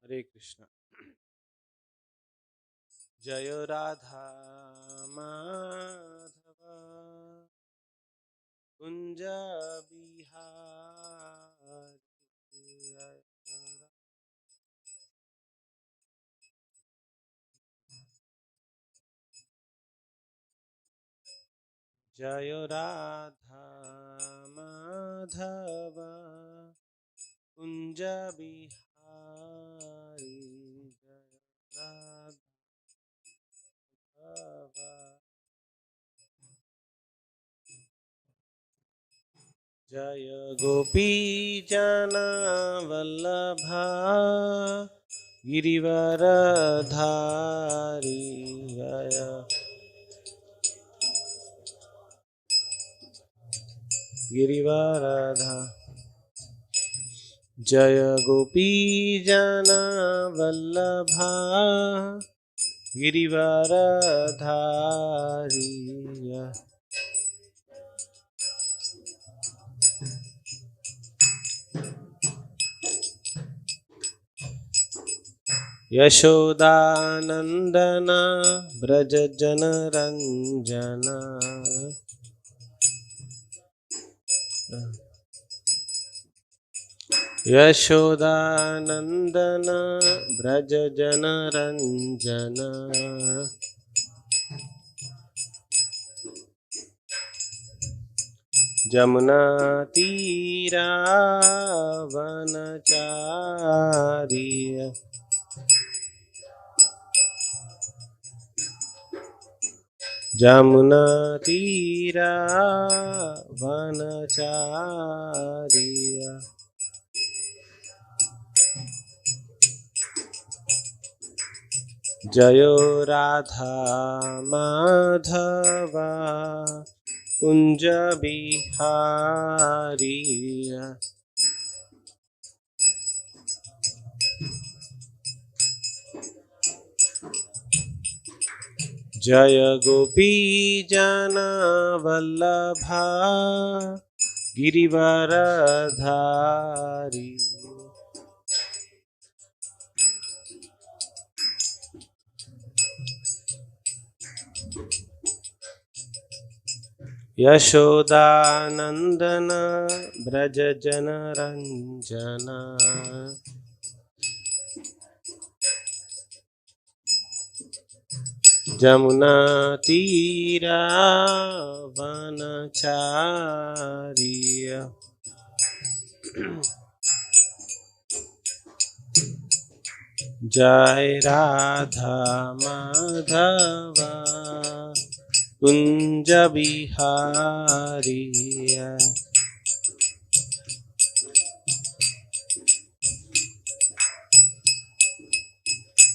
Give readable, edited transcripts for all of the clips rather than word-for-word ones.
हरे कृष्णा। जय राधा माधव कुंज बिहारी। जय राधा माधव कुंज बिहारी। जय राधा जय गोपी जना वल्लभा गिरिवरधारी। जय गिरिवरधा जय गोपी जना वल्लभा गिरिवरधारी। यशोदानंदन ब्रज जन रंजना। यशोदानंदन ब्रज जन रंजना। जमुना तीरा वनचारी। जमुना तीरा वनचारी। जयो राधा माधवा कुंज बिहारी। जय गोपी जना वल्लभा गिरिवरधारी। यशोदानंदन ब्रज जन रंजना। जमुना तीरा वनचारी। जय राधा माधवा कुंज बिहारी।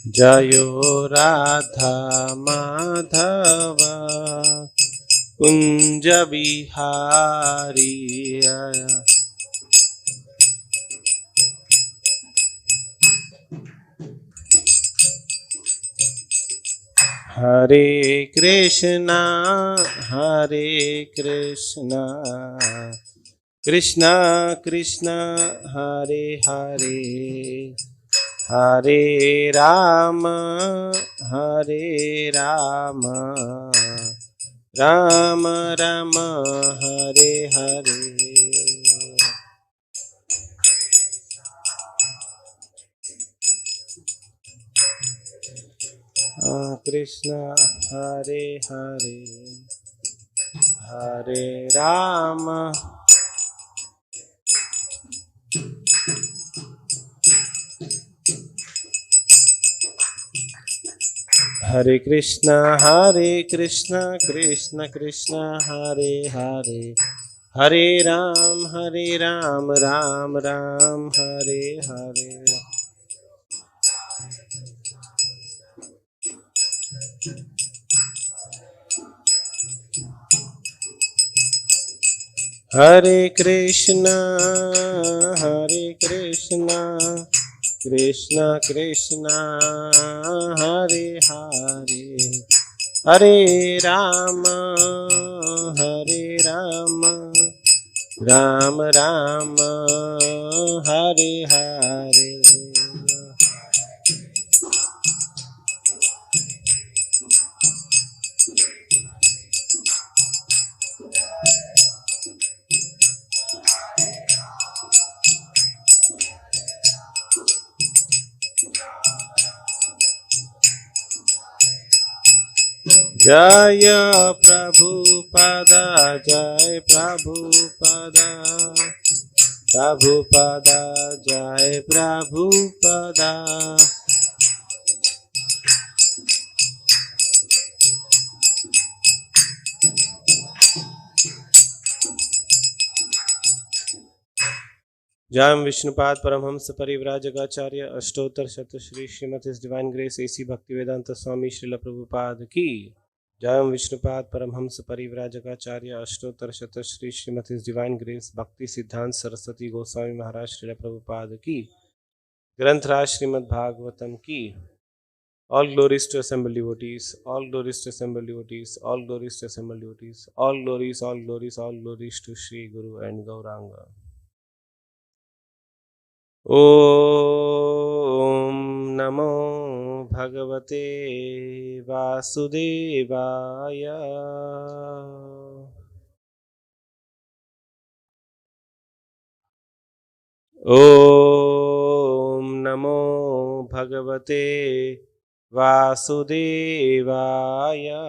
जयो राधा माधवा कुंज बिहारी। हरे कृष्णा कृष्णा कृष्णा हरे हरे हरे राम राम राम हरे हरे। कृष्ण हरे हरे हरे राम हरे कृष्ण कृष्ण कृष्ण हरे हरे हरे राम राम राम हरे हरे। हरे कृष्ण कृष्ण कृष्ण हरे हरे हरे राम राम राम हरे हरे। जय प्रभुपद जय प्रभुपद प्रभुपद जय प्रभुपद जय विष्णुपाद परमहंस परिव्राजकाचार्य अष्टोत्तर शत Shri Srimati divine grace A C Bhaktivedanta Swami Srila Prabhupada की जय विष्णुपाद परमहंस परिव्राजकाचार्य अष्टोत्तर शत श्री श्रीमती डिवाइन ग्रेस भक्ति सिद्धांत सरस्वती गोस्वामी महाराज श्रील प्रभुपाद की ग्रंथराज श्रीमद् भागवतम की All glories to assembled devotees, all glories to assembled devotees, all glories to assembled devotees, all glories, all glories, all glories to Sri Guru and Gauranga. Om Namo Bhagavate Vasudevaya. Om Namo Bhagavate Vasudevaya.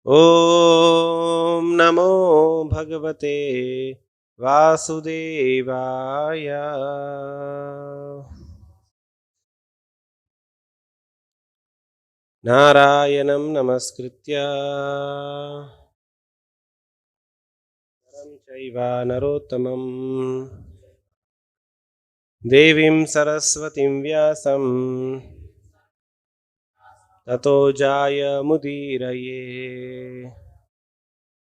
Om Namo Bhagavate Vasudevaya. Narayanam Namaskritya Naram Chaiva Narottamam Devim Saraswatim Vyasam Tato Jaya Mudiraye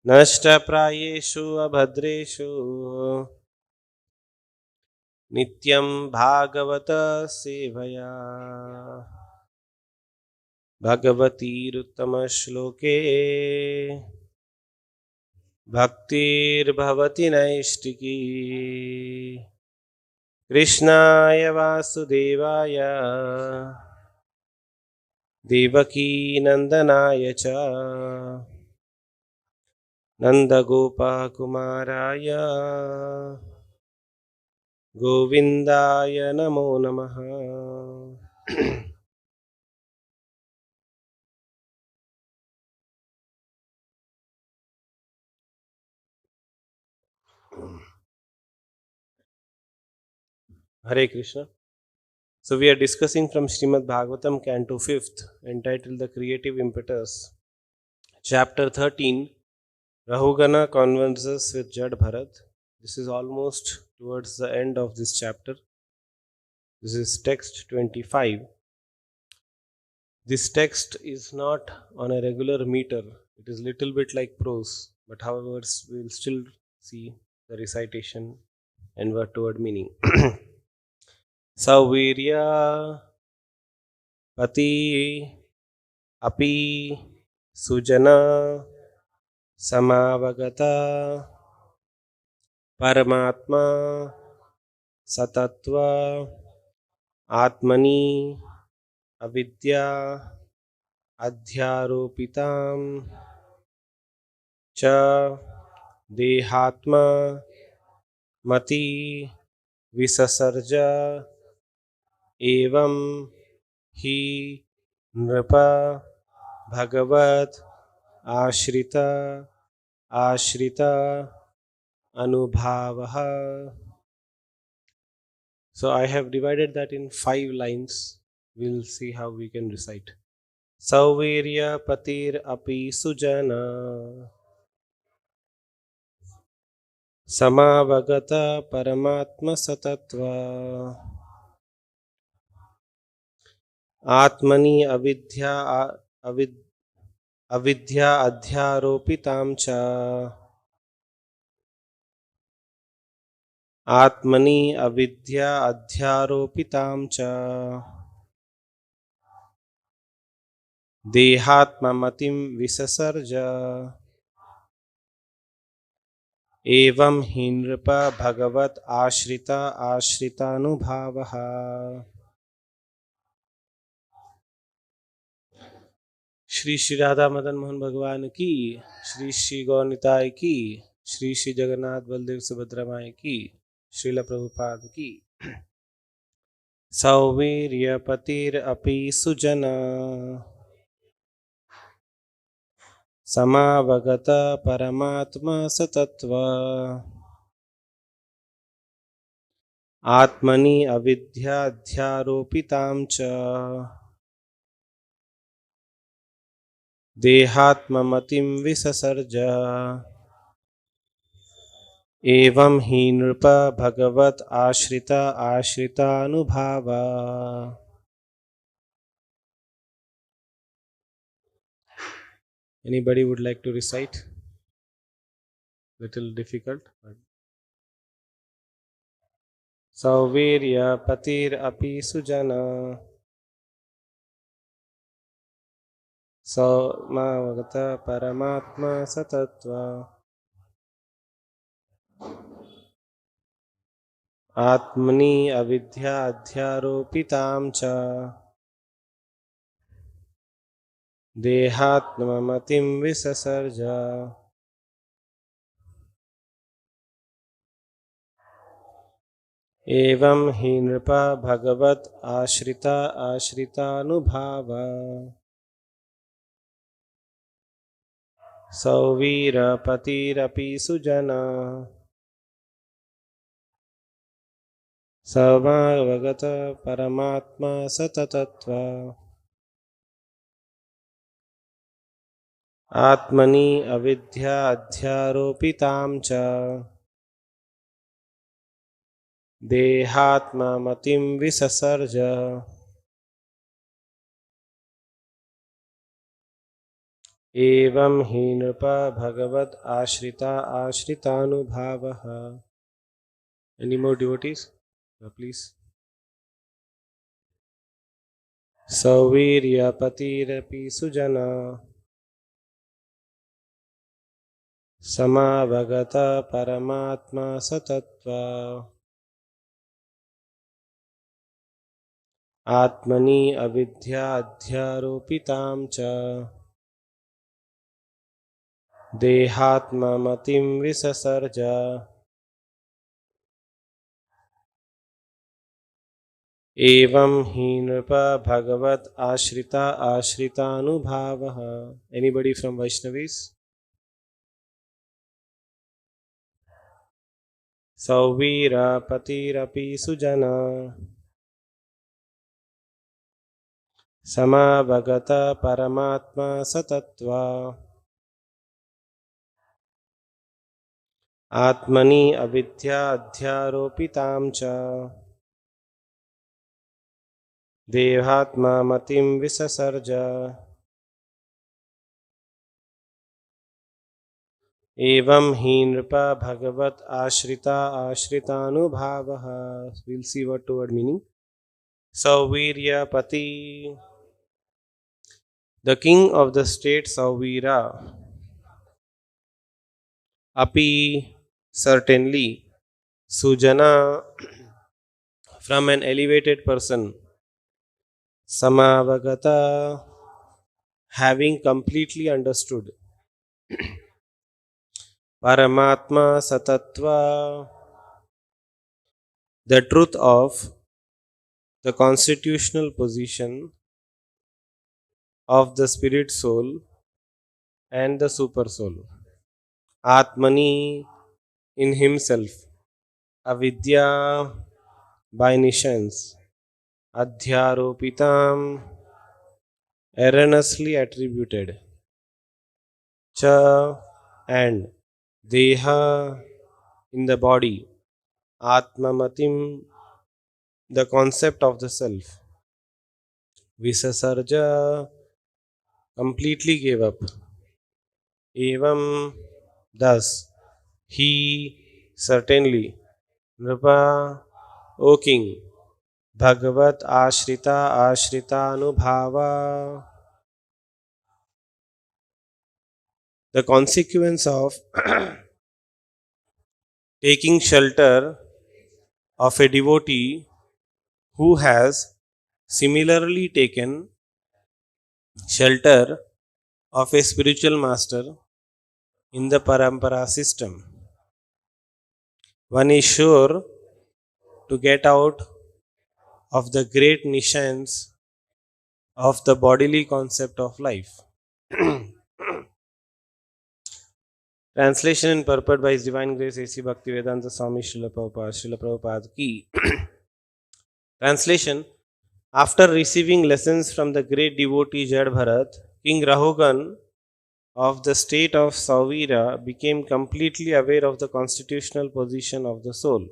Nashtaprayeshu Abhadreshu Nityam Bhagavata Sevaya Bhagavati Ruttama Shloke Bhaktir Bhavati Naishtiki Krishnaya Vasudevaya Devaki Nandanaya Cha Nandagopa Kumaraya Govindaya Namo Namaha. Hare Krishna. So we are discussing from Srimad Bhagavatam, Canto 5th, entitled The Creative Impetus. Chapter 13, Rahugana converses with Jad Bharat. This is almost towards the end of this chapter. This is text 25. This text is not on a regular meter. It is little bit like prose, but however we will still see the recitation and word to word meaning. Savirya Pati Api Sujana Samavagata Paramatma Satatva Atmani Avidya Adhyaropitam Cha Dehatma Mati Visasarja Evam Hi Nrapa Bhagavat Ashrita Anubhavaha. So I have divided that in 5 lines. We'll see how we can recite. Sauvirya patir api sujana samavagata paramatma satatva atmani avidya adhyaropitam cha Atmani avidya adhyaropitam cha Dehatma matim visasarja Evam hinrpa bhagavat ashritanubhavaha. Shri Shri Radha Madan Mohan भगवान की, श्री श्री गौनिताय की, श्री श्री जगन्नाथ बलदेव सुभद्रा माई की, श्रील प्रभुपाद की. सौवीर्यपतिरपि सुजना समावगत परमात्मा सतत्व आत्मनि अविद्याध्यारोपितां च देहात्ममतिं विससर्ज एवं हि नृप भगवत आश्रितानुभाव. Anybody would like to recite? Little difficult. Sauvirya patir api sujana Samavagata paramatma satatva Atmani avidya adhyaropitam cha Dehatmamatim visasarja Evam hi nripa bhagavat ashritanubhava Sauvira patirapi sujana Samavagata paramatma satatatva Atmani avidya adhyaropitam cha Dehatmamatim visasarja Evam hi nripa bhagavat ashritanubhavaha. Any more devotees? Please. Sauvirya patirapi sujana Samavagata paramatma satatva Atmani avidya adhyaropitam cha Dehatmamatim visasarja Evam hi nripa bhagavat ashritanubhavaha. Anybody from Vaishnavis? Sauvira patirapi sujana Samavagata paramatma satatva Atmani avidya adhyaropitam cha Dehatmamatim visasarja Evam hi nripa bhagavat ashritanubhavaha. We'll see what word meaning. Sauvirya pati, the king of the state Sauvira, api, certainly, sujana, from an elevated person, samavagata, having completely understood, paramatma satatva, the truth of the constitutional position of the spirit soul and the super soul. Atmani, in himself. Avidya, by nescience. Adhyaropitam, erroneously attributed. Cha, and. Deha, in the body. Atmamatim, the concept of the self. Visasarja, completely gave up. Evam, thus. He, certainly. Nripa, O king. Bhagavat ashritanubhava, the consequence of taking shelter of a devotee who has similarly taken shelter of a spiritual master in the parampara system. One is sure to get out of the great nichans of the bodily concept of life. Translation and purport by His Divine Grace A.C. Bhaktivedanta Swami Srila Prabhupada Ki. Translation. After receiving lessons from the great devotee Jad Bharat, King Rahugan of the state of Sauvira became completely aware of the constitutional position of the soul.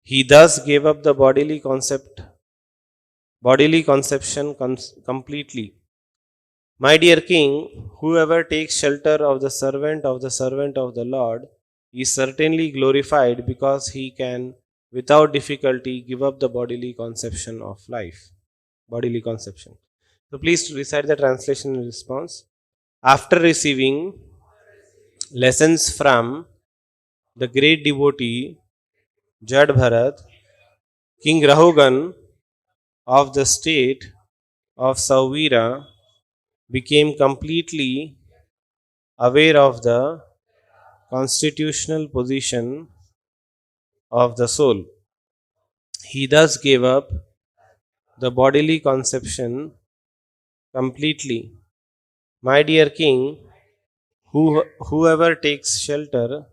He thus gave up the bodily conception completely. My dear king, whoever takes shelter of the servant of the Lord is certainly glorified because he can without difficulty give up the bodily conception of life. Bodily conception. So please recite the translation in response. After receiving lessons from the great devotee Jad Bharat, King Rahugan of the state of Sauvira became completely aware of the constitutional position of the soul. He thus gave up the bodily conception completely. My dear king, whoever takes shelter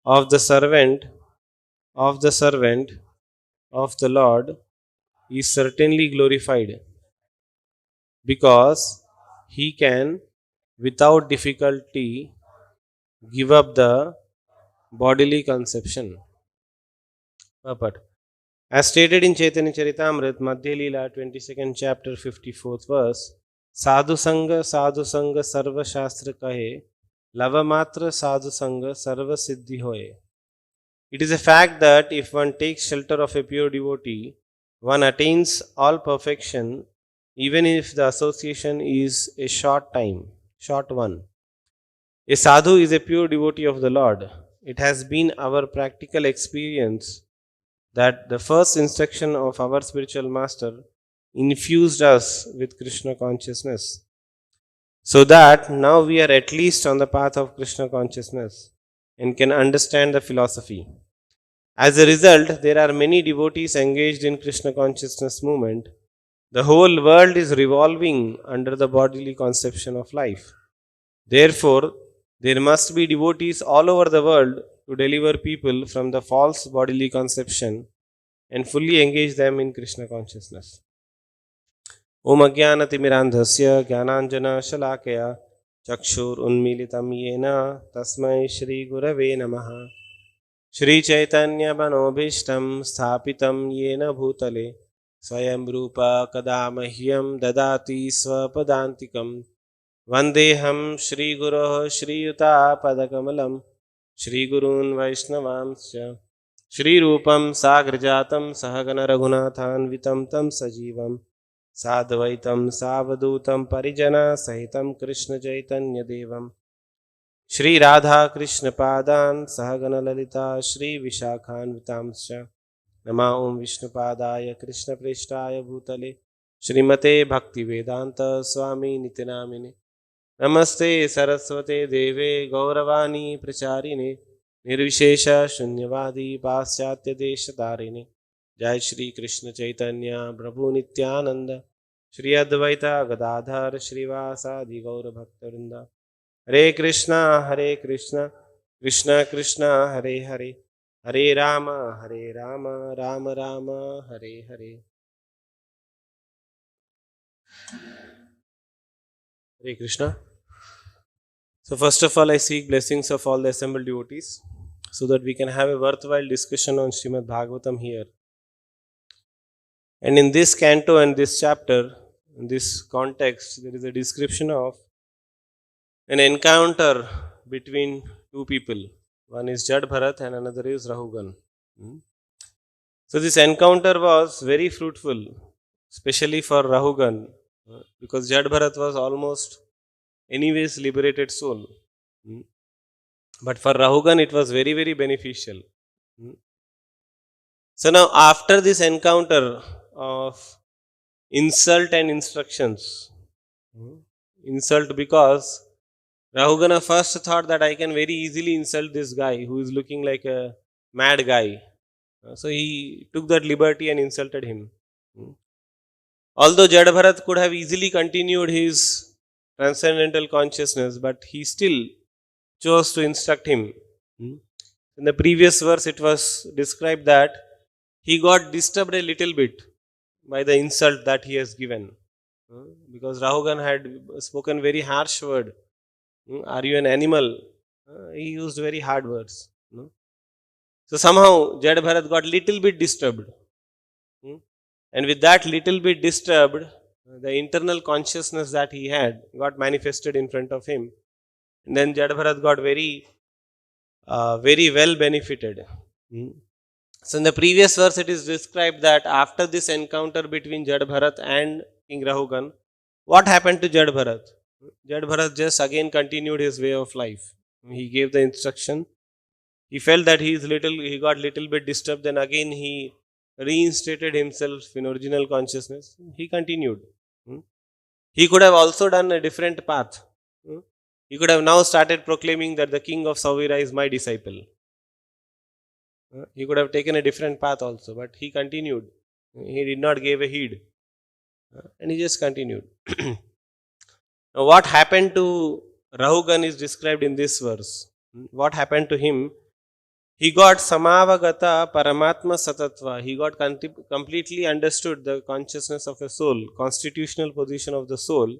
of the servant of the Lord is certainly glorified because he can without difficulty give up the bodily conception. Purport. As stated in Chaitanya Charitamrita, Madhya Leela, 22nd chapter, 54th verse, Sadhu Sangha Sarva Shastra Kahe, Lava Matra Sadhu Sangha Sarva Siddhi Hoye. It is a fact that if one takes shelter of a pure devotee, one attains all perfection, even if the association is a short one. A sadhu is a pure devotee of the Lord. It has been our practical experience that the first instruction of our spiritual master infused us with Krishna consciousness, so that now we are at least on the path of Krishna consciousness and can understand the philosophy. As a result, there are many devotees engaged in Krishna consciousness movement. The whole world is revolving under the bodily conception of life. Therefore, there must be devotees all over the world to deliver people from the false bodily conception and fully engage them in Krishna consciousness. Om Ajnanatimirandhasya Jnananjana Shalakaya Chakshur Unmilitam Yena Tasmai Shri Gurave Namaha Shri Chaitanya Manobhishtam Sthapitam Yena Bhutale Swayam Rupa Kadamahyam Dadati Swapadantikam Vandeham Shri Guroh Shri Yuta Padakamalam Shri Gurun Vaishnavamsya Shri Rupam Sagrajatam Sahagana Raghunathanvitam Tam Sajivam Sadvaitam Savadutam Parijana Sahitam Krishna Chaitanya Devam Shri Radha Krishna Padan Sahagana Lalita Shri Vishakhanvitamsya Nama Om Vishnu Padaya Krishna Preshtaya Bhutale Shrimate Bhakti Vedanta Swami Nitinamine Namaste Saraswate Deve Gauravani Pracharine Nirvishesha Shunyavadi Paschatya Deshatarine Jai Shri Krishna Chaitanya Prabhu Nityananda Shri Advaita Gadadhar Srivasadi Gaura Bhaktarinda Hare Krishna Krishna Krishna Hare Hare Hare Rama Rama Rama Hare Hare. Hare Krishna. So first of all, I seek blessings of all the assembled devotees so that we can have a worthwhile discussion on Srimad Bhagavatam here. And in this canto and this chapter, in this context, there is a description of an encounter between two people. One is Jad Bharat and another is Rahugan. So this encounter was very fruitful, especially for Rahugan, because Jad Bharat was almost anyways liberated soul. But for Rahugan it was very, very beneficial. So now after this encounter of insult and instructions, insult because Rahugana first thought that I can very easily insult this guy who is looking like a mad guy. So he took that liberty and insulted him. Although Jadbharat could have easily continued his transcendental consciousness, but he still chose to instruct him. In the previous verse, it was described that he got disturbed a little bit by the insult that he has given. Because Rahugan had spoken very harsh word. Are you an animal? He used very hard words. So somehow Jadbharat got little bit disturbed. And with that little bit disturbed, the internal consciousness that he had got manifested in front of him. And then Jadbharat got very well benefited. So in the previous verse it is described that after this encounter between Jadbharat and King Rahugan, what happened to Jadbharat? Jadbharat just again continued his way of life. He gave the instruction. He felt that he got little bit disturbed, then again he reinstated himself in original consciousness. He continued. He could have also done a different path. He could have now started proclaiming that the king of Savira is my disciple. He could have taken a different path also, but he continued. He did not give a heed. And he just continued. Now what happened to Rahugan is described in this verse. What happened to him? He got samavagata paramatma satatva. He got completely understood the consciousness of a soul, constitutional position of the soul.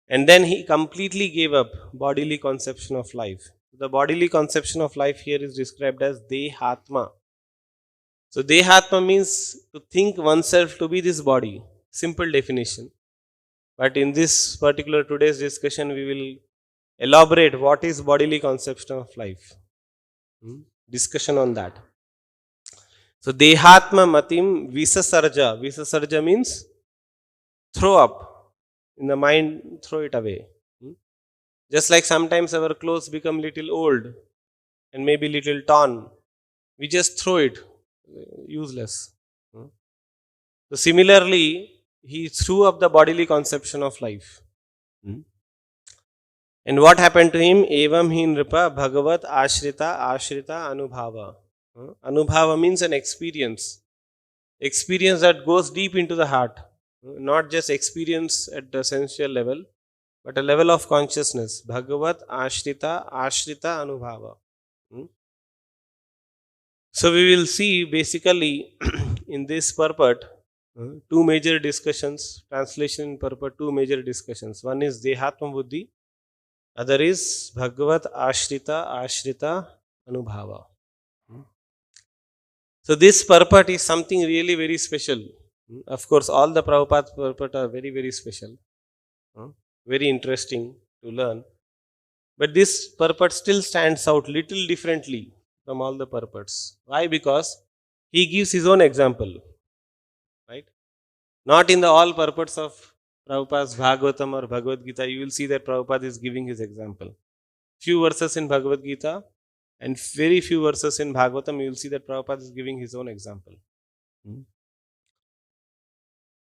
And then he completely gave up bodily conception of life. The bodily conception of life here is described as Dehatma. So Dehatma means to think oneself to be this body. Simple definition. But in this particular today's discussion, we will elaborate what is bodily conception of life. Discussion on that. So Dehatma Matim Visasarja. Visasarja means throw up. In the mind, throw it away. Just like sometimes our clothes become little old and maybe little torn, we just throw it, useless. So similarly, he threw up the bodily conception of life. And what happened to him? Evam hi nripa bhagavat ashrita ashrita anubhava. Anubhava means an experience. Experience that goes deep into the heart. Not just experience at the sensual level, but a level of consciousness. Bhagavat ashrita ashrita anubhava. So we will see basically in this purport two major discussions. Translation in purport, two major discussions. One is Dehatma Buddhi, other is Bhagavat ashrita ashrita anubhava. So this purport is something really very special. Of course, all the Prabhupada purport are very, very special. Very interesting to learn. But this purport still stands out little differently from all the purports. Why? Because he gives his own example. Right? Not in the all purports of Prabhupada's Bhagavatam or Bhagavad Gita, you will see that Prabhupada is giving his example. Few verses in Bhagavad Gita and very few verses in Bhagavatam, you will see that Prabhupada is giving his own example.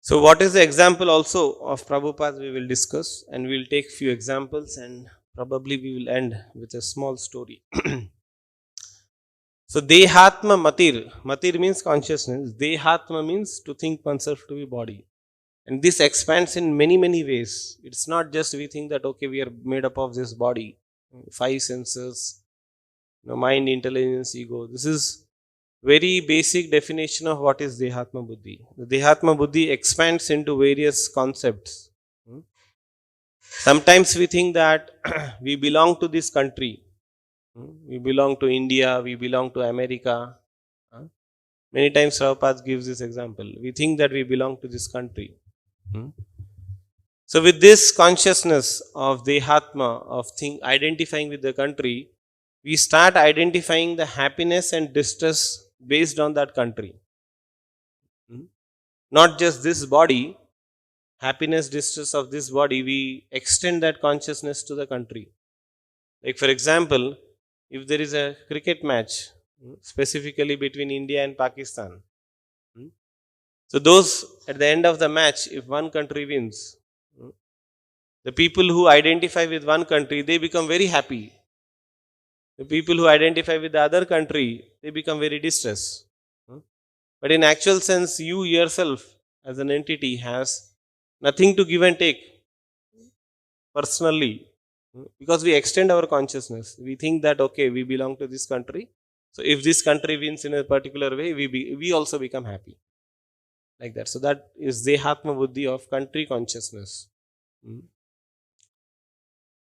So what is the example also of Prabhupada we will discuss, and we will take few examples and probably we will end with a small story. So Dehatma Matir. Matir means consciousness. Dehatma means to think oneself to be body. And this expands in many, many ways. It's not just we think that okay, we are made up of this body, five senses, mind, intelligence, ego. This is very basic definition of what is Dehatma Buddhi. The Dehatma Buddhi expands into various concepts. Sometimes we think that we belong to this country. We belong to India, we belong to America. Many times Prabhupada gives this example. We think that we belong to this country. So with this consciousness of Dehatma, of identifying with the country, we start identifying the happiness and distress based on that country. Not just this body, happiness, distress of this body, we extend that consciousness to the country. Like for example, if there is a cricket match, specifically between India and Pakistan, so those at the end of the match, if one country wins, the people who identify with one country, they become very happy. The people who identify with the other country, they become very distressed. But in actual sense, you yourself as an entity has nothing to give and take personally, because we extend our consciousness. We think that okay, we belong to this country, so if this country wins in a particular way, we also become happy, like that. So that is Dehatma Buddhi of country consciousness. Hmm.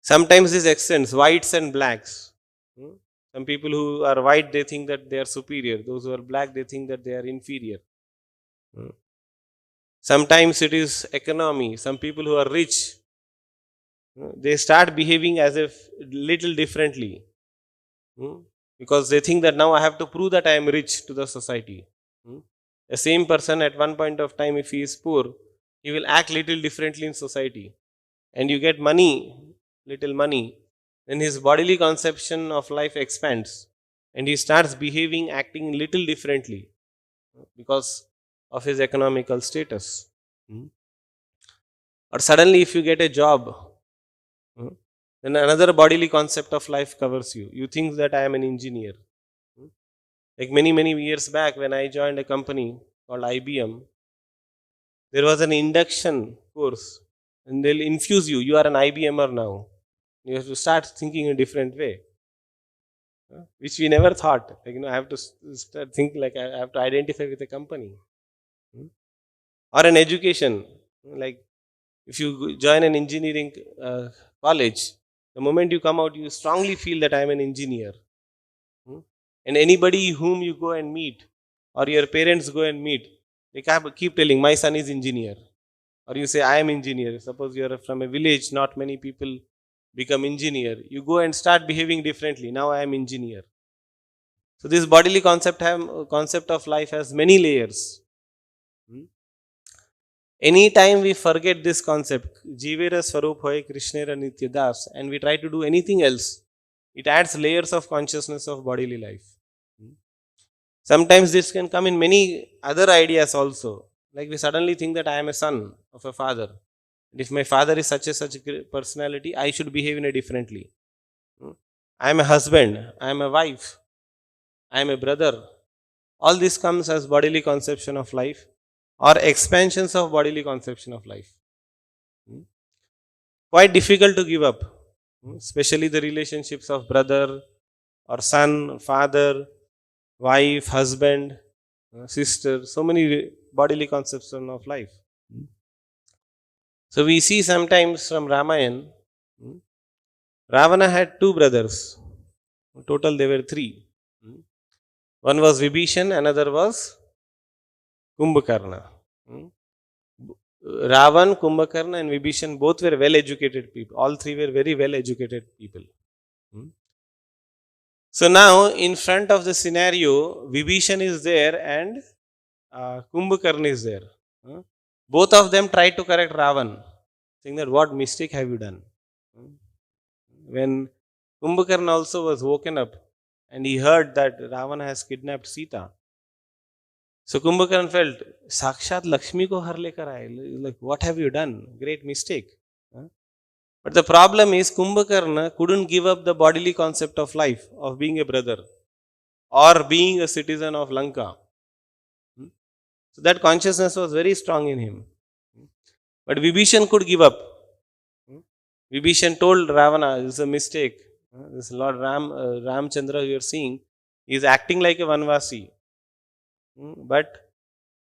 Sometimes this extends whites and blacks. Hmm. Some people who are white, they think that they are superior. Those who are black, they think that they are inferior. Hmm. Sometimes it is economy. Some people who are rich, they start behaving as if little differently. Hmm. Because they think that now I have to prove that I am rich to the society. Hmm. The same person at one point of time, if he is poor, he will act little differently in society. And you get money, little money, then his bodily conception of life expands and he starts behaving, acting little differently because of his economical status. Hmm. Or suddenly, if you get a job, hmm, then another bodily concept of life covers you. You think that I am an engineer. Hmm. Like many years back, when I joined a company called IBM, there was an induction course and they'll infuse you. You are an IBMer now. You have to start thinking in a different way, which we never thought. Like, I have to start thinking like I have to identify with a company. Hmm. Or an education. Like if you join an engineering college, the moment you come out, you strongly feel that I am an engineer. Hmm. And anybody whom you go and meet, or your parents go and meet, they keep telling, my son is engineer. Or you say, I am engineer. Suppose you are from a village, not many people become engineer. You go and start behaving differently. Now I am engineer. So this bodily concept of life has many layers. Hmm. Anytime we forget this concept, Jivera Swarup Hoy Krishnera Nitya Das, and we try to do anything else, it adds layers of consciousness of bodily life. Hmm. Sometimes this can come in many other ideas also. Like we suddenly think that I am a son of a father. And if my father is such a personality, I should behave in a differently. Hmm. I am a husband, I am a wife, I am a brother. All this comes as bodily conception of life or expansions of bodily conception of life. Hmm. Quite difficult to give up, especially the relationships of brother or son, father, wife, husband, sister, so many bodily conception of life. Hmm. So we see sometimes from Ramayana, hmm, Ravana had two brothers. Total they were three. Hmm. One was Vibhishan, another was Kumbhakarna. Hmm. Ravan, Kumbhakarna, and Vibhishan both were well educated people. All three were very well educated people. Hmm. So now, in front of the scenario, Vibhishan is there and Kumbhakarna is there. Both of them try to correct Ravan, saying that what mistake have you done? Hmm. When Kumbhakarna also was woken up and he heard that Ravana has kidnapped Sita. So Kumbhakarna felt, Sakshat Lakshmi ko har lekar aaye. Like, what have you done? Great mistake. But the problem is Kumbhakarna couldn't give up the bodily concept of life, of being a brother or being a citizen of Lanka. So that consciousness was very strong in him. But Vibhishan could give up. Vibhishan told Ravana, this is a mistake. This Lord Ramchandra you are seeing, he is acting like a Vanvasi. But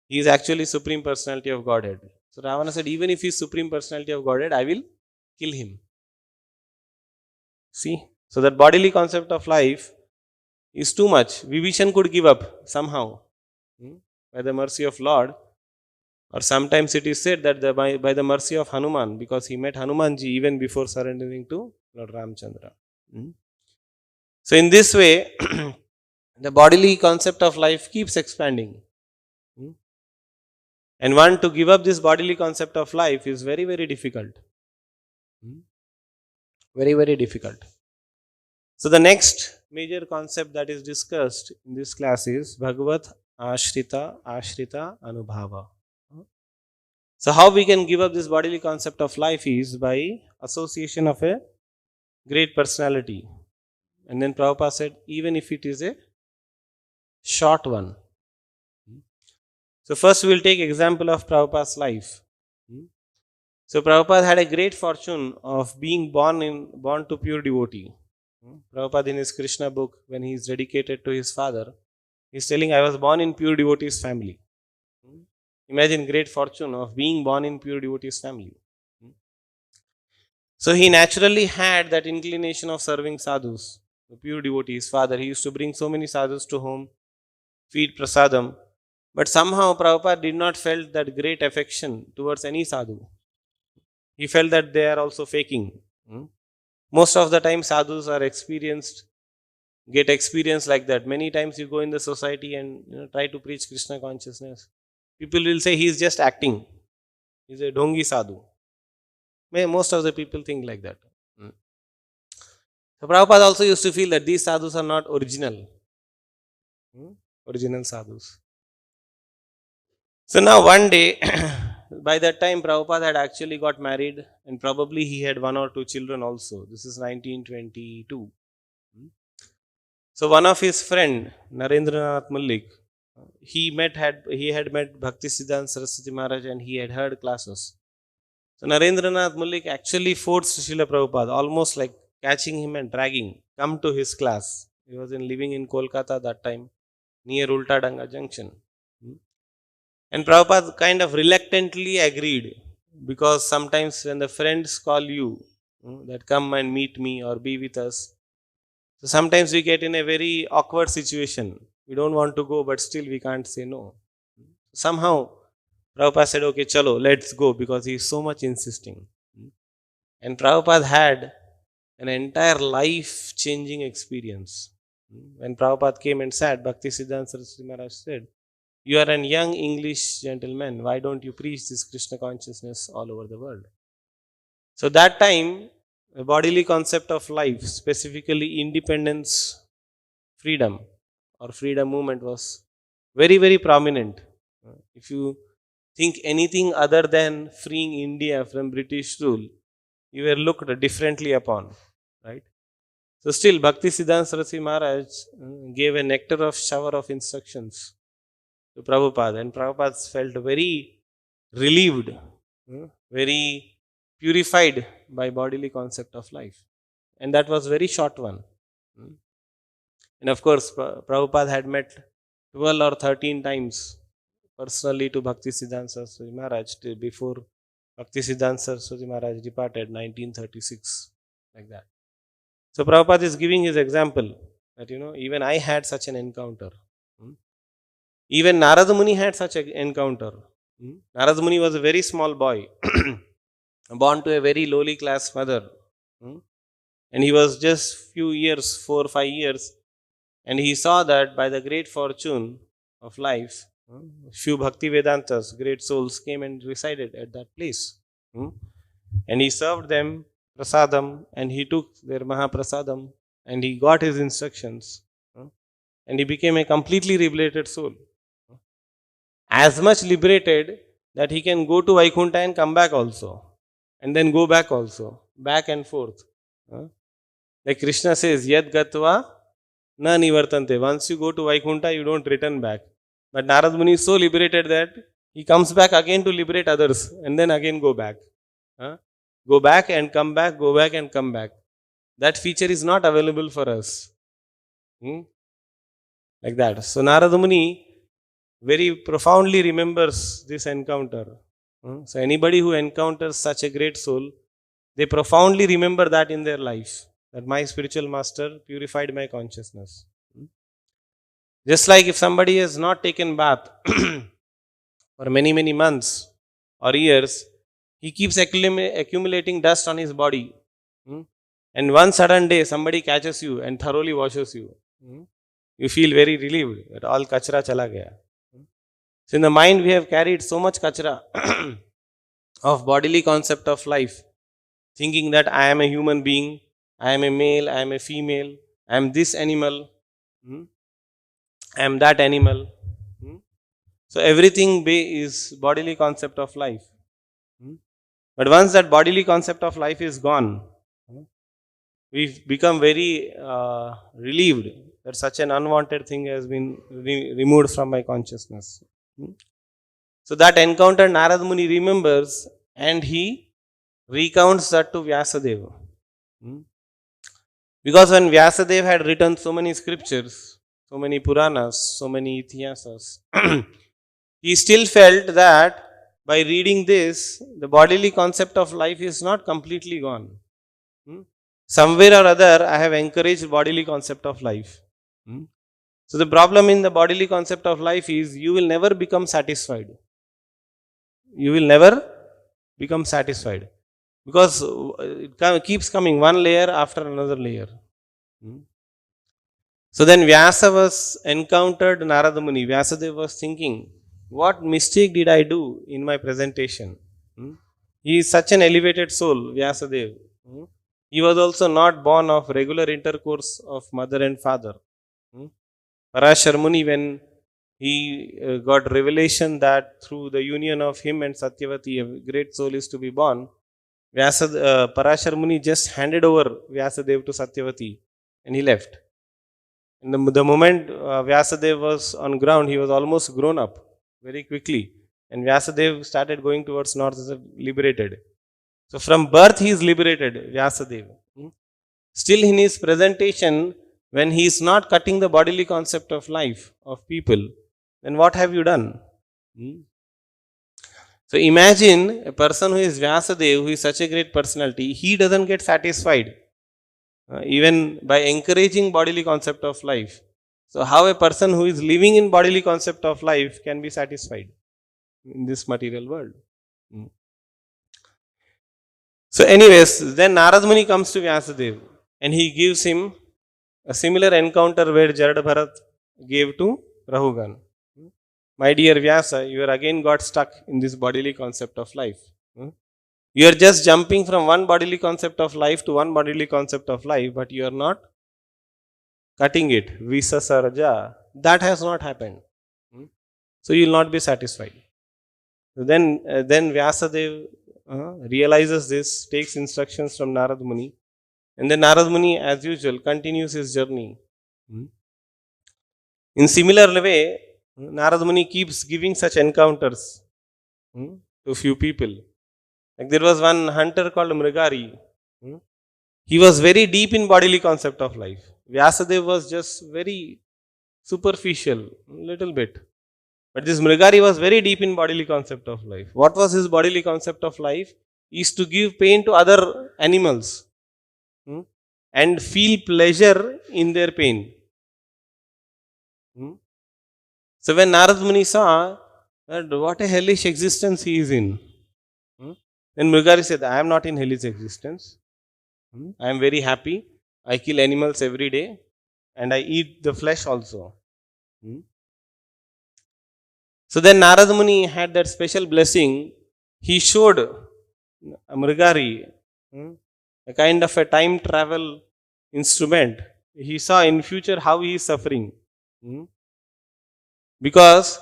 he is actually Supreme Personality of Godhead. So Ravana said, even if he is Supreme Personality of Godhead, I will kill him. See? So that bodily concept of life is too much. Vibhishan could give up somehow by the mercy of Lord. Or sometimes it is said that by the mercy of Hanuman, because he met Hanumanji even before surrendering to Lord Ramchandra. So in this way, the bodily concept of life keeps expanding. And one to give up this bodily concept of life is very difficult. Very difficult. So the next major concept that is discussed in this class is Bhagavat Ashrita Anubhava. So how we can give up this bodily concept of life is by association of a great personality. And then Prabhupada said, even if it is a short one. So first we will take example of Prabhupada's life. So Prabhupada had a great fortune of being born to pure devotee. Prabhupada in his Krishna book, when he is dedicated to his father, he is telling, I was born in pure devotee's family. Imagine great fortune of being born in pure devotee's family. So he naturally had that inclination of serving sadhus, the pure devotees. Father, he used to bring so many sadhus to home, feed prasadam. But somehow Prabhupada did not felt that great affection towards any sadhu. He felt that they are also faking. Most of the time sadhus are get experience like that. Many times you go in the society and try to preach Krishna consciousness. People will say he is just acting. He is a dongi sadhu. Most of the people think like that. So Prabhupada also used to feel that these sadhus are not original. Original sadhus. So now one day, by that time Prabhupada had actually got married and probably he had 1 or 2 children also. This is 1922. So one of his friend, Narendranath Mullik, he had met Bhaktisiddhanta Saraswati Maharaj and he had heard classes. So Narendranath Mullik actually forced Srila Prabhupada, almost like catching him and dragging, come to his class. He was living in Kolkata that time, near Ultadanga Junction. And Prabhupada kind of reluctantly agreed, because sometimes when the friends call you, that come and meet me or be with us, so sometimes we get in a very awkward situation. We don't want to go, but still we can't say no. Somehow, Prabhupada said, okay, chalo, let's go, because he is so much insisting. And Prabhupada had an entire life-changing experience. When Prabhupada came and sat, Bhaktisiddhanta Saraswati Maharaj said, you are a young English gentleman, why don't you preach this Krishna consciousness all over the world? So that time, the bodily concept of life, specifically independence, freedom or freedom movement, was very, very prominent. If you think anything other than freeing India from British rule, you were looked differently upon, right? So still, Bhaktisiddhanta Saraswati Maharaj gave a nectar of shower of instructions to Prabhupada, and Prabhupada felt very relieved, very purified by bodily concept of life. And that was very short one. And of course, Prabhupada had met 12 or 13 times personally to Bhaktisiddhanta Saraswati Maharaj before Bhaktisiddhanta Saraswati Maharaj departed 1936, like that. So Prabhupada is giving his example that, even I had such an encounter. Even Narada Muni had such an encounter. Narada Muni was a very small boy, born to a very lowly class mother. And he was just few years, 4 or 5 years, and he saw that by the great fortune of life, few Bhakti Vedantas, great souls, came and resided at that place. And he served them prasadam, and he took their Mahaprasadam, and he got his instructions, and he became a completely liberated soul. As much liberated that he can go to Vaikuntha and come back also, and then go back also, back and forth. Like Krishna says, Yad Gatva Na Nivartante. Once you go to Vaikuntha, you don't return back. But Narad Muni is so liberated that he comes back again to liberate others, and then again go back. Go back and come back, go back and come back. That feature is not available for us. Like that. So Narada Muni very profoundly remembers this encounter. So anybody who encounters such a great soul, they profoundly remember that in their life, that my spiritual master purified my consciousness. Just like if somebody has not taken bath for many, many months or years, he keeps accumulating dust on his body. And one sudden day, somebody catches you and thoroughly washes you. You feel very relieved that all kachra chala gaya. So in the mind, we have carried so much kachra of bodily concept of life, thinking that I am a human being, I am a male, I am a female, I am this animal, I am that animal. So everything is bodily concept of life. But once that bodily concept of life is gone, we become very relieved that such an unwanted thing has been removed from my consciousness. So that encounter Narad Muni remembers and he recounts that to Vyasadeva. Because when Vyasadeva had written so many scriptures, so many Puranas, so many Itihasas, he still felt that by reading this, the bodily concept of life is not completely gone. Somewhere or other, I have encouraged bodily concept of life. So the problem in the bodily concept of life is you will never become satisfied. You will never become satisfied. Because it keeps coming one layer after another layer. So then Vyasa was encountered Narada Muni. Vyasadeva was thinking, what mistake did I do in my presentation? He is such an elevated soul, Vyasadeva. He was also not born of regular intercourse of mother and father. Parashar Muni, when he got revelation that through the union of him and Satyavati, a great soul is to be born, Parashar Muni just handed over Vyasadeva to Satyavati and he left. And the moment Vyasadeva was on ground, he was almost grown up very quickly. And Vyasadeva started going towards north as liberated. So from birth he is liberated, Vyasadeva. Still in his presentation, when he is not cutting the bodily concept of life, of people, then what have you done? So imagine a person who is Vyasadeva, who is such a great personality, he doesn't get satisfied even by encouraging bodily concept of life. So how a person who is living in bodily concept of life can be satisfied in this material world? So anyways, then Narad Muni comes to Vyasadeva and he gives him a similar encounter where Jarad Bharat gave to Rahugan. My dear Vyasa, you are again got stuck in this bodily concept of life. You are just jumping from one bodily concept of life to one bodily concept of life, but you are not cutting it. Visasarja. That has not happened. So you will not be satisfied. So then Vyasadeva realizes this, takes instructions from Narad Muni, and then Narad Muni, as usual, continues his journey. In similar way, Narad Muni keeps giving such encounters to few people. Like there was one hunter called Mrigari. He was very deep in bodily concept of life. Vyasadeva was just very superficial, little bit. But this Mrigari was very deep in bodily concept of life. What was his bodily concept of life? Is to give pain to other animals and feel pleasure in their pain. So when Narad Muni saw that what a hellish existence he is in, then Mrigari said, I am not in hellish existence. I am very happy. I kill animals every day and I eat the flesh also. So then Narad Muni had that special blessing. He showed Mrigari a kind of a time travel instrument. He saw in future how he is suffering. Because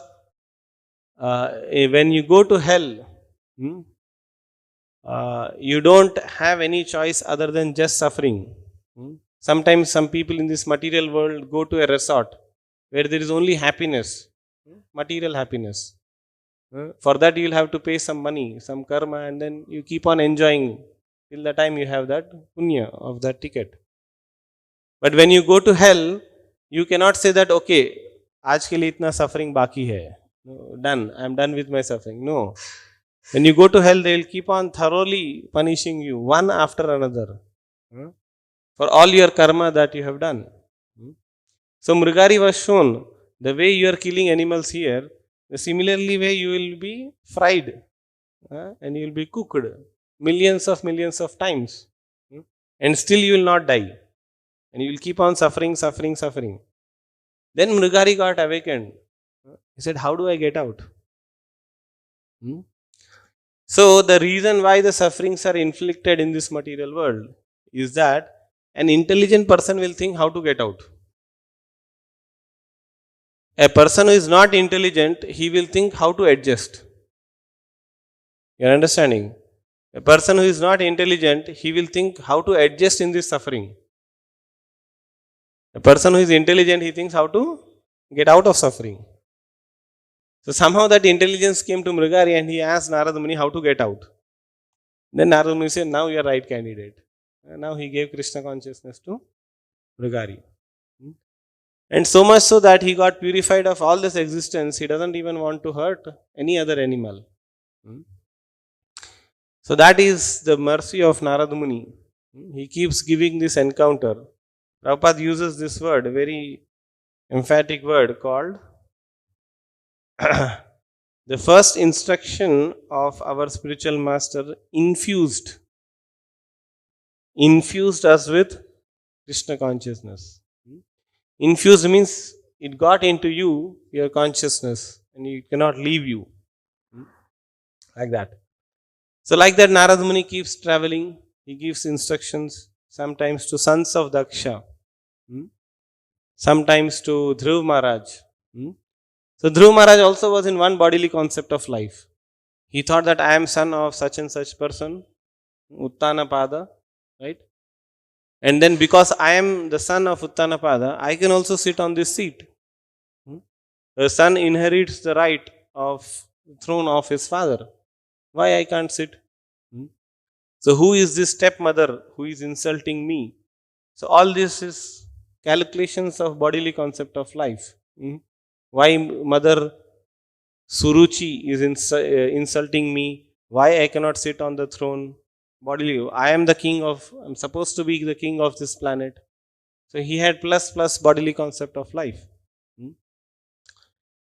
when you go to hell, you don't have any choice other than just suffering. Sometimes some people in this material world go to a resort where there is only happiness, material happiness. For that you will have to pay some money, some karma, and then you keep on enjoying till the time you have that punya of that ticket. But when you go to hell, you cannot say that, okay, आज के लिए इतना suffering बाकी है. Done, I am done with my suffering. No. When you go to hell, they will keep on thoroughly punishing you, one after another, for all your karma that you have done. So Mrigari was shown, the way you are killing animals here, the similarly way you will be fried and you will be cooked millions of times, and still you will not die, and you will keep on suffering. Then Mrigari got awakened. He said, how do I get out? So the reason why the sufferings are inflicted in this material world is that an intelligent person will think how to get out. A person who is not intelligent, he will think how to adjust. You are understanding? A person who is not intelligent, he will think how to adjust in this suffering. A person who is intelligent, he thinks how to get out of suffering. So somehow that intelligence came to Mrigari and he asked Narada Muni how to get out. Then Narada Muni said, now you are right candidate. And now he gave Krishna consciousness to Mrigari. And so much so that he got purified of all this existence, he doesn't even want to hurt any other animal. So that is the mercy of Narada Muni. He keeps giving this encounter. Prabhupada uses this word, a very emphatic word called the first instruction of our spiritual master infused us with Krishna consciousness. Infused means it got into you, your consciousness, and it cannot leave you. Like that. So like that, Narada Muni keeps traveling. He gives instructions sometimes to sons of Daksha, sometimes to Dhruv Maharaj. So Dhruv Maharaj also was in one bodily concept of life. He thought that I am son of such and such person, Uttanapada, right? And then because I am the son of Uttanapada, I can also sit on this seat. The son inherits the right of throne of his father. Why I can't sit? So who is this stepmother who is insulting me? So all this is calculations of bodily concept of life. Why mother Suruchi is insulting me? Why I cannot sit on the throne? Bodily, I am the king of, I'm supposed to be the king of this planet. So he had plus bodily concept of life.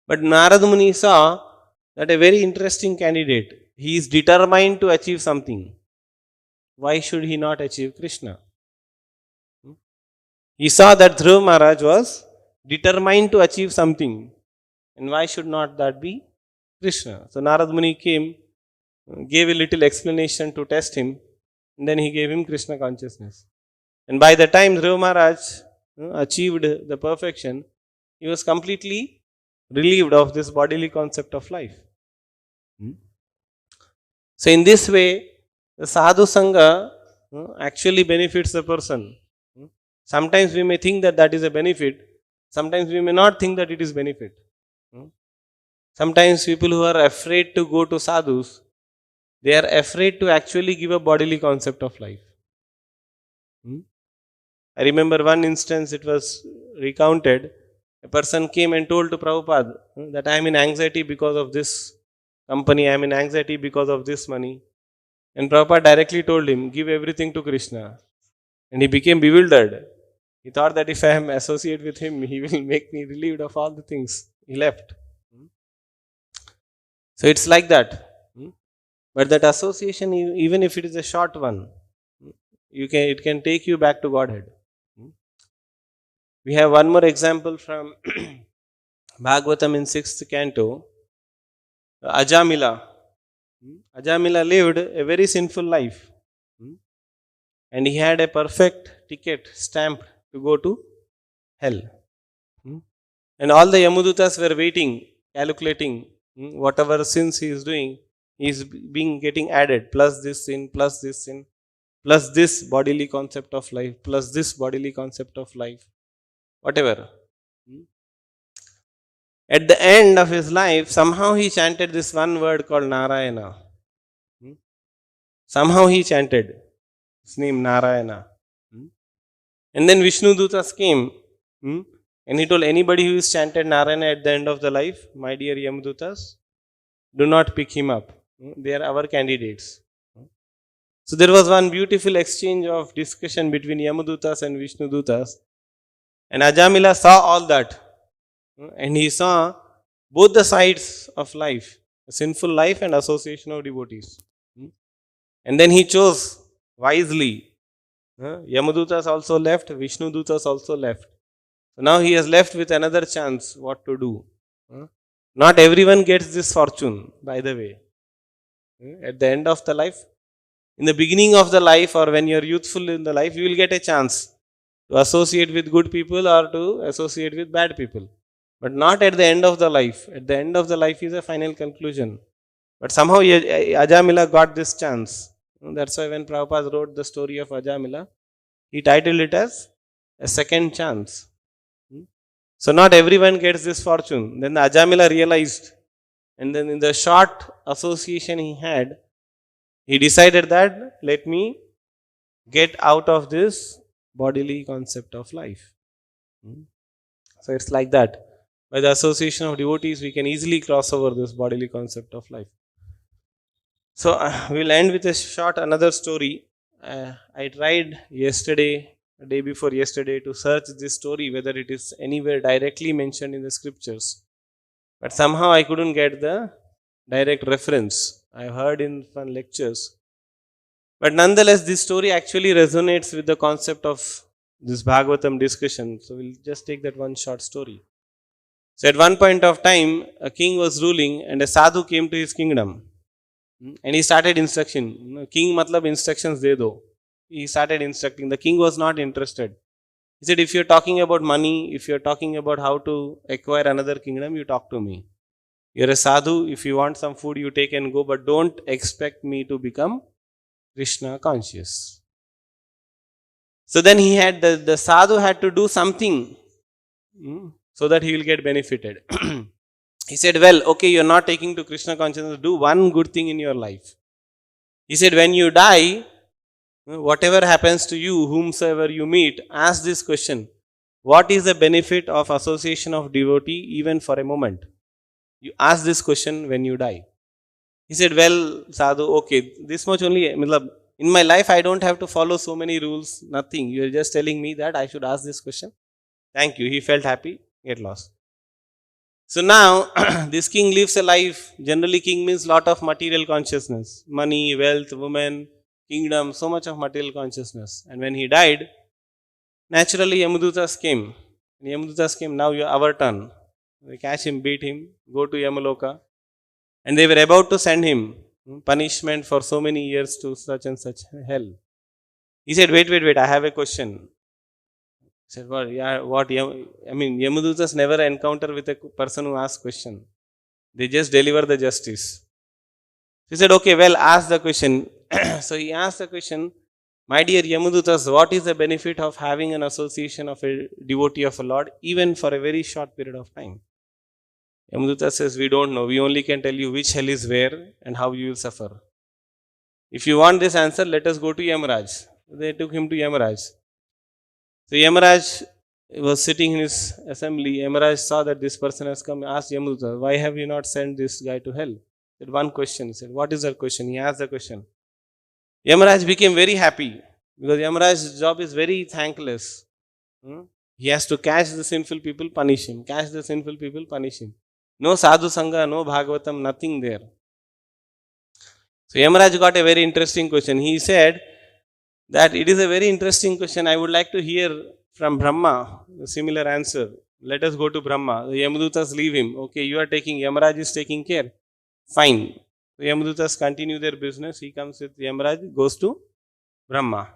But Narada Muni saw that a very interesting candidate. He is determined to achieve something. Why should he not achieve Krishna? He saw that Dhruv Maharaj was determined to achieve something. And why should not that be Krishna? So Narada Muni came, gave a little explanation to test him, and then he gave him Krishna consciousness. And by the time Dhruv Maharaj achieved the perfection, he was completely relieved of this bodily concept of life. So in this way, the sadhu sangha actually benefits the person. Sometimes we may think that that is a benefit. Sometimes we may not think that it is benefit. Sometimes people who are afraid to go to sadhus, they are afraid to actually give a bodily concept of life. I remember one instance, it was recounted. A person came and told to Prabhupada that I am in anxiety because of this company, I am in anxiety because of this money. And Prabhupada directly told him, give everything to Krishna. And he became bewildered. He thought that if I am associate with him, he will make me relieved of all the things. He left. So it's like that. But that association, even if it is a short one, it can take you back to Godhead. We have one more example from Bhagavatam in 6th canto. Ajamila. Ajamila lived a very sinful life. And he had a perfect ticket stamped to go to hell. And all the Yamudutas were waiting, calculating whatever sins he is doing, he is getting added, plus this sin, plus this sin, plus this bodily concept of life, plus this bodily concept of life, whatever. At the end of his life, somehow he chanted this one word called Narayana. Somehow he chanted his name Narayana. And then Vishnu Dutas came and he told anybody who is chanted Narayana at the end of the life, my dear Yamadutas, do not pick him up. They are our candidates. So there was one beautiful exchange of discussion between Yamadutas and Vishnu Dutas. And Ajamila saw all that. And he saw both the sides of life, a sinful life and association of devotees. And then he chose wisely. Yamadutas also left, Vishnu Dutas also left. So now he has left with another chance what to do. Not everyone gets this fortune, by the way. At the end of the life, in the beginning of the life or when you are youthful in the life, you will get a chance to associate with good people or to associate with bad people. But not at the end of the life. At the end of the life is a final conclusion. But somehow Ajamila got this chance. That's why when Prabhupada wrote the story of Ajamila, he titled it as a second chance. So not everyone gets this fortune. Then Ajamila realized And then in the short association he had, he decided that let me get out of this bodily concept of life. So it's like that. By the association of devotees, we can easily cross over this bodily concept of life. So we'll end with a short another story. I tried yesterday, a day before yesterday, to search this story whether it is anywhere directly mentioned in the scriptures. But somehow I couldn't get the direct reference. I heard in some lectures. But nonetheless, this story actually resonates with the concept of this Bhagavatam discussion. So we'll just take that one short story. So at one point of time, a king was ruling and a sadhu came to his kingdom. And he started instruction. King matlab instructions de do. He started instructing. The king was not interested. He said, if you're talking about money, if you're talking about how to acquire another kingdom, you talk to me. You're a sadhu. If you want some food, you take and go. But don't expect me to become Krishna conscious. So then he had, the sadhu had to do something so that he will get benefited. He said, well, okay, you're not taking to Krishna consciousness, do one good thing in your life. He said, when you die, whatever happens to you, whomsoever you meet, ask this question, what is the benefit of association of devotee even for a moment? You ask this question when you die. He said, well, sadhu, okay, this much only, in my life I don't have to follow so many rules, nothing. You are just telling me that I should ask this question. Thank you. He felt happy, get lost. So now, this king lives a life, generally king means lot of material consciousness, money, wealth, women, kingdom, so much of material consciousness. And when he died, naturally Yamadutas came. And Yamadutas came, now our turn. They catch him, beat him, go to Yamaloka. And they were about to send him punishment for so many years to such and such hell. He said, wait, I have a question. He said, what? Yeah, what? Yamadutas never encounter with a person who asks question. They just deliver the justice. He said, okay, well, ask the question. So he asked the question, my dear Yamadutas, what is the benefit of having an association of a devotee of a Lord, even for a very short period of time? Yamadutas says, we don't know. We only can tell you which hell is where and how you will suffer. If you want this answer, let us go to Yamaraj. They took him to Yamaraj. So Yamaraj was sitting in his assembly. Yamaraj saw that this person has come, asked Yamaduta, why have you not sent this guy to hell? He said, one question. He said, what is that question? He asked the question. Yamaraj became very happy because Yamaraj's job is very thankless. He has to catch the sinful people, punish him. Catch the sinful people, punish him. No sadhu sangha, no Bhagavatam, nothing there. So Yamaraj got a very interesting question. He said that it is a very interesting question. I would like to hear from Brahma a similar answer. Let us go to Brahma. The Yamadutas leave him. Okay, you are taking, Yamaraj is taking care. Fine. The Yamadutas continue their business. He comes with Yamaraj, goes to Brahma.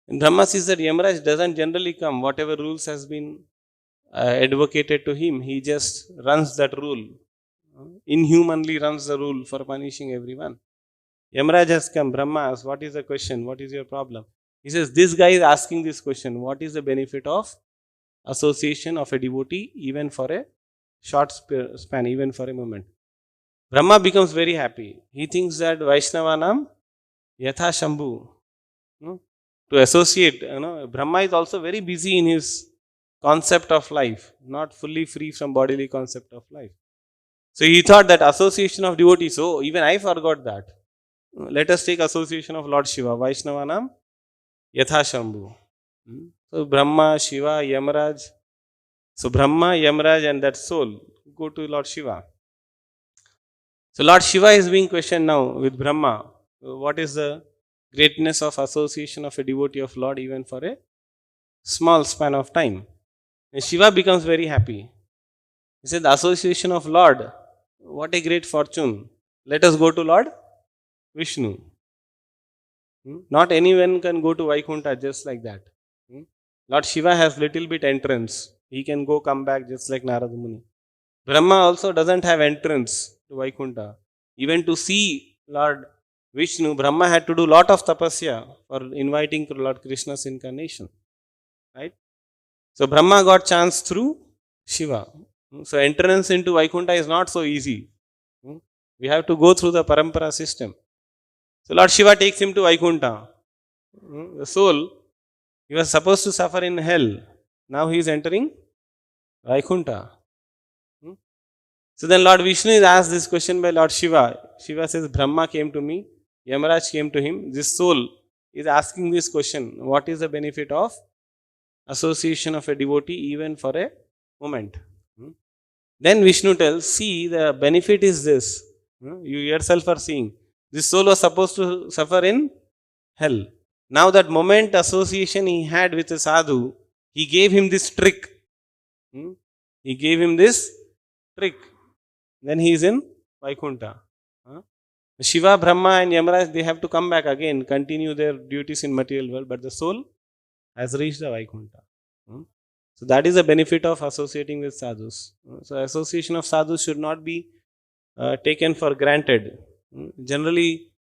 And Brahma sees that Yamaraj doesn't generally come. Whatever rules has been advocated to him, he just runs that rule. Inhumanly runs the rule for punishing everyone. Yamaraj has come. Brahma asks, what is the question? What is your problem? He says, this guy is asking this question. What is the benefit of association of a devotee even for a short span, even for a moment? Brahma becomes very happy. He thinks that Vaishnavanam Yatha Shambhu. To associate, Brahma is also very busy in his concept of life, not fully free from bodily concept of life. So he thought that association of devotees, oh, even I forgot that. Let us take association of Lord Shiva, Vaishnavanam Yatha Shambhu. So Brahma, Shiva, Yamaraj. So Brahma, Yamaraj and that soul go to Lord Shiva. So Lord Shiva is being questioned now with Brahma. What is the greatness of association of a devotee of Lord even for a small span of time? And Shiva becomes very happy. He said, the association of Lord, what a great fortune. Let us go to Lord Vishnu. Not anyone can go to Vaikuntha just like that. Lord Shiva has little bit entrance. He can go, come back just like Narada Muni. Brahma also doesn't have entrance to Vaikuntha. Even to see Lord Vishnu, Brahma had to do lot of tapasya for inviting to Lord Krishna's incarnation. Right? So Brahma got chance through Shiva. So entrance into Vaikuntha is not so easy. We have to go through the parampara system. So Lord Shiva takes him to Vaikuntha. The soul, he was supposed to suffer in hell. Now he is entering Vaikuntha. So then Lord Vishnu is asked this question by Lord Shiva. Shiva says, Brahma came to me, Yamaraj came to him. This soul is asking this question. What is the benefit of association of a devotee even for a moment? Then Vishnu tells, see, the benefit is this. You yourself are seeing. This soul was supposed to suffer in hell. Now that moment association he had with a sadhu, he gave him this trick. He gave him this trick. Then he is in Vaikuntha. Shiva, Brahma and Yamaraj, they have to come back again, continue their duties in material world, but the soul has reached the Vaikuntha. So that is the benefit of associating with sadhus. So association of sadhus should not be taken for granted. Generally,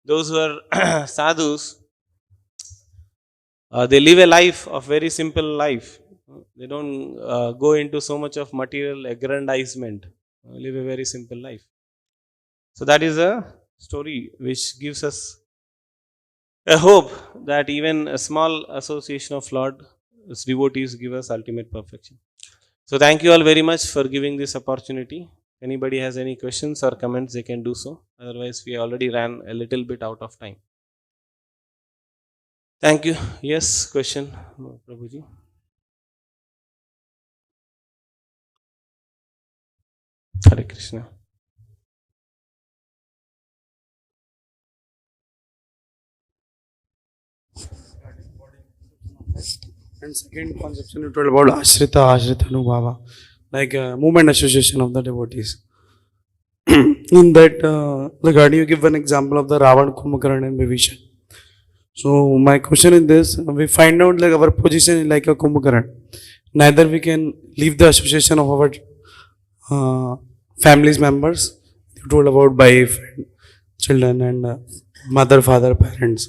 those who are sadhus, they live a life of very simple life. They don't go into so much of material aggrandizement. Live a very simple life. So that is a story which gives us a hope that even a small association of Lord devotees give us ultimate perfection. So thank you all very much for giving this opportunity. Anybody has any questions or comments, they can do so. Otherwise, we already ran a little bit out of time. Thank you. Yes, question, Prabhuji. Hare Krishna. And second conception you told about Ashrita Anubhava, like movement association of the devotees. In that regard, you give one example of the Ravan, Kumbhakarna and Vibhishan. So my question is this: we find out like our position is like a Kumbhakarna. Neither we can leave the association of our families members. You told about wife, and children, and mother, father, parents.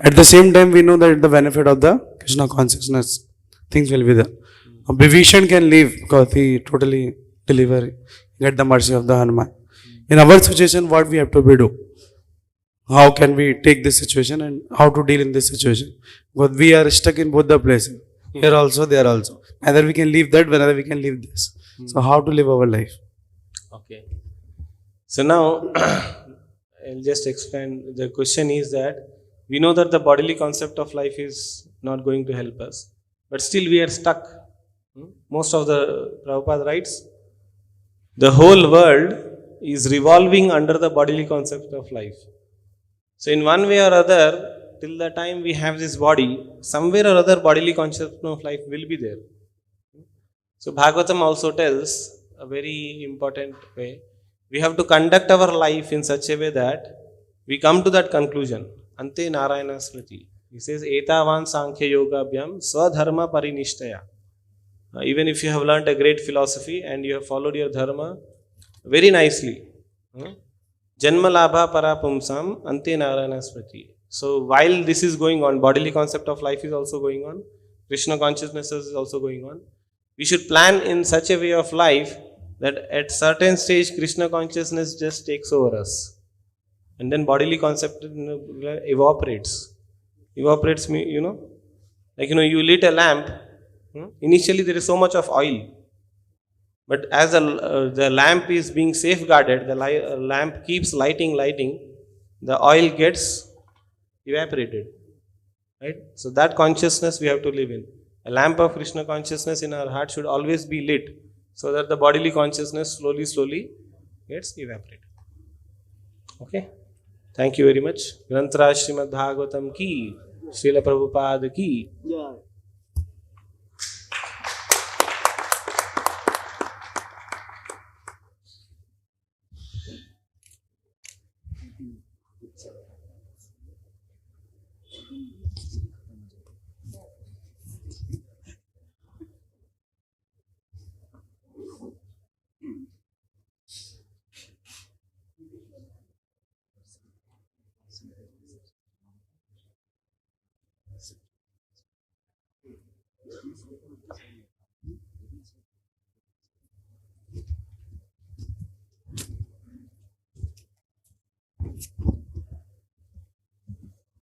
At the same time, we know that the benefit of the Krishna consciousness, things will be there. Vibhishan can leave because he totally deliver, get the mercy of the Hanuman. In our situation, what we have to do? How can we take this situation and how to deal in this situation? Because we are stuck in both the places. Here also, there also. Either we can leave that, whenever we can leave this. So how to live our life? Okay. So now, I'll just explain. The question is that we know that the bodily concept of life is not going to help us, but still we are stuck. Most of the Prabhupada writes, the whole world is revolving under the bodily concept of life. So in one way or other, till the time we have this body, somewhere or other bodily concept of life will be there. So Bhagavatam also tells a very important way. We have to conduct our life in such a way that we come to that conclusion. Ante Narayana Smriti. He says, Etavan Sankhya Yoga Abhyam Swadharma Parinishtaya. Even if you have learnt a great philosophy and you have followed your dharma very nicely. Janma Labha Parapumsam Ante Narayana Smriti. So while this is going on, bodily concept of life is also going on. Krishna consciousness is also going on. We should plan in such a way of life that at certain stage Krishna consciousness just takes over us. And then bodily concept evaporates. Evaporates, like you lit a lamp. Initially there is so much of oil. But as the lamp is being safeguarded, the lamp keeps lighting, the oil gets evaporated. Right? So that consciousness we have to live in. A lamp of Krishna consciousness in our heart should always be lit so that the bodily consciousness slowly gets evaporated. Okay? Thank you very much. Granthra Srimad Bhagavatam ki, Srila Prabhupada ki. Yeah.